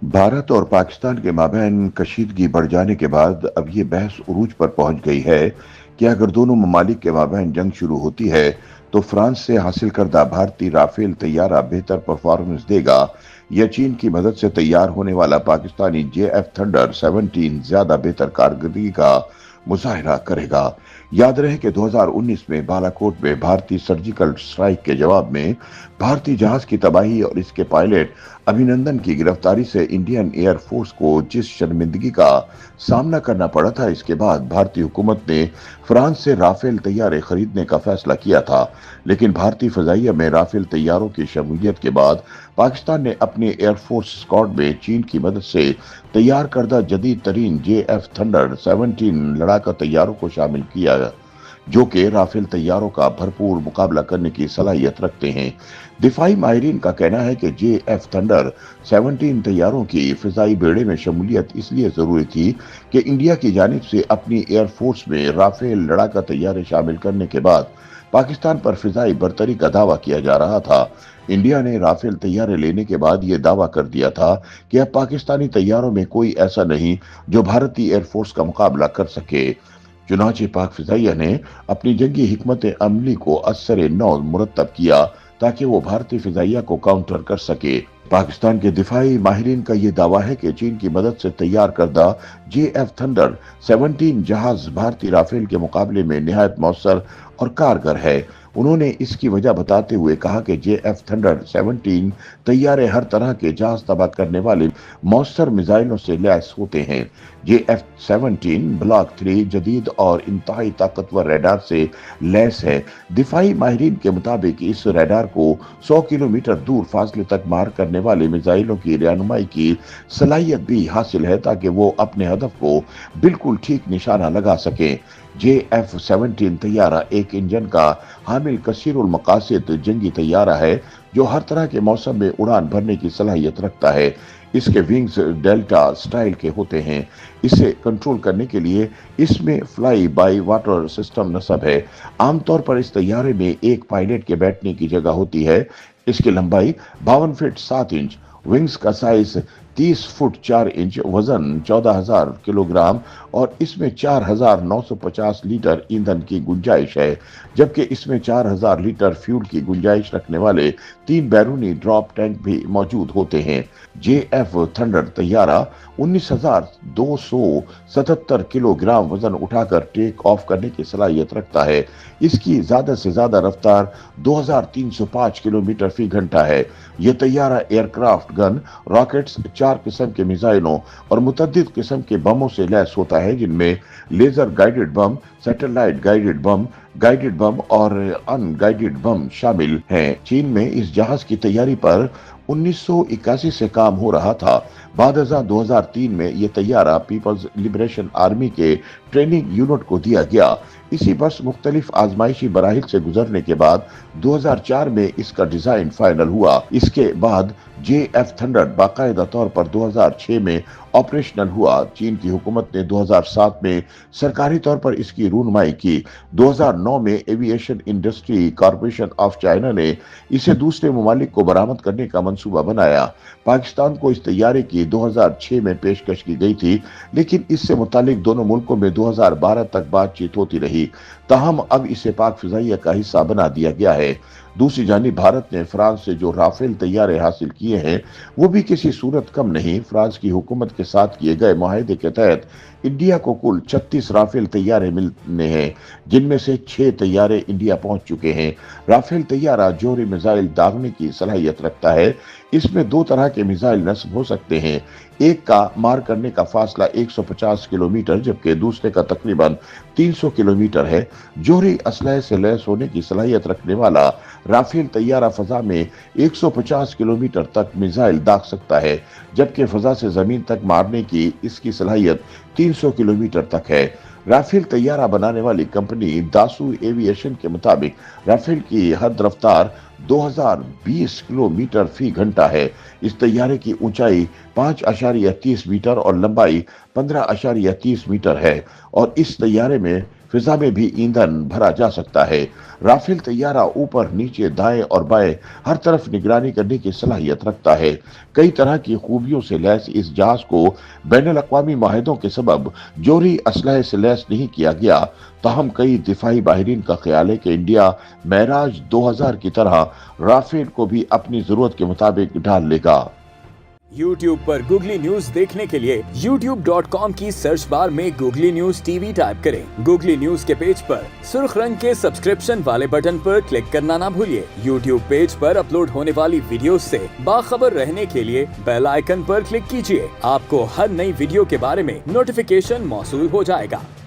भारत और पाकिस्तान के माबैन कशीदगी बढ़ जाने के बाद अब ये बहस उरूज पर पहुंच गई है कि अगर दोनों ममालिक के माबैन जंग शुरू होती है तो फ्रांस से हासिल करदा भारतीय राफेल तैयारा बेहतर परफॉर्मेंस देगा या चीन की मदद से तैयार होने वाला पाकिस्तानी JF थंडर 17 ज्यादा बेहतर कारकर्दगी का मुजाहरा करेगा। याद रहे कि 2019 में बालाकोट में भारतीय सर्जिकल स्ट्राइक के जवाब में भारतीय जहाज की तबाही और इसके पायलट अभिनंदन की गिरफ्तारी से इंडियन एयर फोर्स को जिस शर्मिंदगी का सामना करना पड़ा था, इसके बाद भारतीय हुकूमत ने फ्रांस से राफेल तैयारे खरीदने का फैसला किया था। लेकिन भारतीय फजाइया में राफेल तैयारों की शमूलियत के बाद पाकिस्तान ने अपने एयरफोर्स स्क्वाड में चीन की मदद से तैयार करदा जदीद तरीन JF थंडर 17 लड़ाका तैयारों को शामिल किया, जो कि राफेल तैयारों का भरपूर मुकाबला करने की सलाहियत रखते हैं। दिफाई माहिरीन का कहना है कि JF थंडर 17 तैयारों की फिजाई बेड़े में शमूलियत इसलिए जरूरी थी कि इंडिया की जानिब से अपनी एयरफोर्स में राफेल लड़ाका तैयारे शामिल करने के बाद पाकिस्तान पर फिजाई बरतरी का दावा किया जा रहा था। इंडिया ने राफेल तैयारे लेने के बाद यह दावा कर दिया था कि अब पाकिस्तानी तैयारों में कोई ऐसा नहीं जो भारतीय एयरफोर्स का मुकाबला कर सके। चुनांचे पाक फिजाइया ने अपनी जंगी हिकमत अमली को असर नौ मुरतब किया ताकि वो भारतीय फिजाइया को काउंटर कर सके। पाकिस्तान के दिफाई माहिरीन का यह दावा है कि चीन की मदद से तैयार करदा JF थंडर 17 जहाज भारतीय राफेल के मुकाबले में निहायत मौसर और कारगर है। उन्होंने इसकी वजह बताते हुए कहा कि JF थंडर 17 तैयारे हर तरह के जहाज तबाह करने वाले मौसर मिसाइलों से लैस होते हैं। JF 17 ब्लॉक 3 जदीद और इंतहाई ताकतवर रडार से लैस है। दिफाई माहिरीन के मुताबिक इस रडार को 100 किलोमीटर दूर फासले तक मार करने वाले मिसाइलों की रहनुमाई की सलाहियत भी हासिल है ताकि वो अपने हदफ को बिल्कुल ठीक निशाना लगा सके। JF 17 तैयारा एक इंजन का हामिल कसीरुल मकासिद जंगी तैयारा है जो हर तरह के मौसम में उड़ान भरने की सलाहियत रखता है। इसके विंग्स डेल्टा स्टाइल के होते हैं। इसे कंट्रोल करने के लिए इसमें फ्लाई बाय वाटर सिस्टम नस्ब है। आमतौर पर इस तैयारे में एक पायलट के बैठने की जगह होती है। इसकी लंबाई 52 फीट 7 इंच, विंग्स का साइज 30 फुट 4 इंच, वजन 14,000 किलोग्राम और इसमें 4,950 लीटर ईंधन की गुंजाइश है, जबकि इसमें 4,000 लीटर फ्यूल की गुंजाइश रखने वाले 3 बैरूनी ड्रॉप टैंक भी मौजूद होते हैं। JF थंडर तैयारा 19,277 किलोग्राम वजन उठाकर टेक ऑफ करने की सलाहियत रखता है। इसकी ज्यादा से ज्यादा रफ्तार 2,305 किलोमीटर फी घंटा है। यह तैयारा एयरक्राफ्ट गन, रॉकेट्स, 4 किस्म के मिसाइलों और मुतद्दिद किस्म के बमों से लैस होता है, जिनमें laser guided bomb, satellite guided bomb और अनगाइडेड बम शामिल हैं। चीन में इस जहाज की तैयारी पर 1981 से काम हो रहा था। बाद 2003 में यह तैयारा पीपल्स लिबरेशन आर्मी के ट्रेनिंग यूनिट को दिया गया। इसी वर्ष मुख्तलिफ आजमाइशी बराहिल से गुजरने के बाद 2004 में इसका डिजाइन फाइनल हुआ। इसके बाद JF थंडर बाकायदा तौर पर 2006 में ऑपरेशनल हुआ। चीन की हुकूमत ने 2007 में सरकारी तौर पर इसकी रूनुमाई की। 2009 में aviation industry corporation of China ने इसे दूसरे ममालिक को बरामद करने का मंसूबा बनाया। पाकिस्तान को इस तैयारे की 2006 में पेशकश की गई थी, लेकिन इससे मुतालिक दोनों मुल्कों में 2012 तक बातचीत होती रही। ताहम अब इसे पाक फिजाइया का हिस्सा बना दिया गया है। दूसरी जानिब भारत ने फ्रांस से जो राफेल तैयारे हासिल किए हैं वो भी किसी सूरत कम नहीं। फ्रांस की हुकूमत के साथ किए गए मुआहदे के तहत इंडिया को कुल 36 राफेल तैयारे मिलने हैं, जिनमें से 6 तैयारे इंडिया पहुंच चुके हैं। राफेल तैयारा जोहरी मिसाइल दागने की सलाहियत रखता है। इसमें 2 तरह के मिसाइल नस्ब हो सकते हैं। एक का मार करने का फासला 150 किलोमीटर जबकि दूसरे का तकरीबन 300 किलोमीटर है। जोहरी असलहे से लैस होने की सलाहियत रखने वाला राफेल तैयारा फजा में 150 किलोमीटर तक मिसाइल दाग सकता है, जबकि फजा से जमीन तक मारने की इसकी सलाहियत 300 किलोमीटर तक है। राफेल तैयारा बनाने वाली कंपनी दासू एविएशन के मुताबिक राफेल की हद रफ्तार 2020 किलोमीटर फी घंटा है। इस तैयारे की ऊंचाई 5.30 मीटर और लंबाई 15.30 मीटर है और इस तैयारे में फिजा में भी ईंधन भरा जा सकता है। राफेल तैयारा ऊपर नीचे दाएं और बाएं हर तरफ निगरानी करने की सलाहियत रखता है। कई तरह की खूबियों से लैस इस जहाज को बैनुल अक़वामी माहिदों के सबब जोहरी असलहे से लैस नहीं किया गया। ताहम कई दिफाई माहिरीन का ख्याल है कि इंडिया महराज 2000 की तरह राफेल को भी अपनी जरूरत के मुताबिक ढाल लेगा। YouTube पर गूगली न्यूज देखने के लिए youtube.com की सर्च बार में गूगली न्यूज टीवी टाइप करें। गूगली न्यूज के पेज पर सुर्ख रंग के सब्सक्रिप्शन वाले बटन पर क्लिक करना ना भूलिए। YouTube पेज पर अपलोड होने वाली वीडियोस से बाखबर रहने के लिए बेल आइकन पर क्लिक कीजिए। आपको हर नई वीडियो के बारे में नोटिफिकेशन मौसूल हो जाएगा।